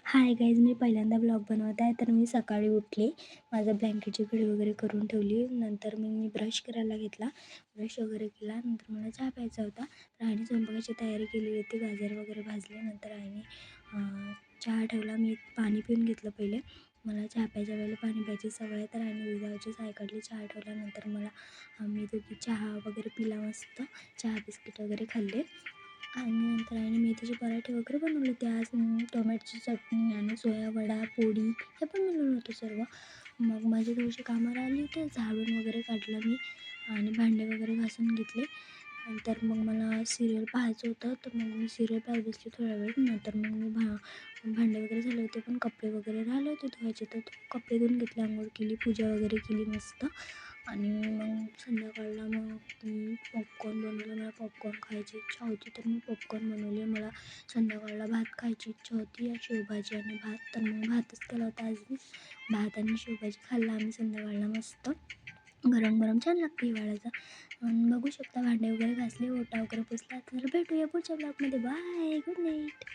Hi guys, मी पहिल्यांदा blog बनवत आहे. तर मी सकाळी उठले, माझं ब्लँकेटची घडी वगैरे करून ठेवली. नंतर मग मी ब्रश करायला घेतला, ब्रश वगैरे केला. नंतर मला चहा प्यायचा होता, तर आईने स्वयंपाकाची तयारी केली होती. गाजर वगैरे भाजले. नंतर आईने चहा ठेवला. मी पाणी पिऊन घेतलं पहिले. मला चहा प्यायच्या वेळेला पाणी प्यायची सवय आहे, तर आईने विदाऊटची साय काढली. चहा ठेवल्यानंतर मी दोघी चहा वगैरे पिला, मस्त चहा बिस्किट वगैरे खाल्ले. आणि नंतर आईने मेथीचे पराठे वगैरे बनवले होते आज. टोमॅटोची चटणी आणि सोया वडा, पोळी हे पण बनवलं होतं सर्व. मग माझी थोडीशी कामं राहिली होते, झाडून वगैरे काढलं मी आणि भांडे वगैरे घासून घेतले. नंतर मग मला सिरियल पाहायचं होतं, तर मग मी सिरियल पाहत बसली थोडा वेळ. नंतर मग मी भांडे वगैरे झाले होते, पण कपडे वगैरे राहिले होते धुवायचे, तर कपडे धुवून घेतले, आंघोळ केली, पूजा वगैरे केली मस्त. आणि मग संध्याकाळला मी पॉपकॉर्न बनवलं. मला पॉपकॉर्न खायची इच्छा होती, तर मी पॉपकॉर्न बनवले. मला संध्याकाळला भात खायची इच्छा होती, शेवभाजी आणि भात. तर मग भातच केला होता आज मी. भात आणि शेवभाजी खाल्ला आम्ही संध्याकाळला मस्त. गरम गरम छान लागते हिवाळ्याचा. बघू शकता, भांडे वगैरे घासले, ओटा वगैरे पुसला. तर भेटूया पुढच्या ब्लॉगमध्ये. Bye, good night.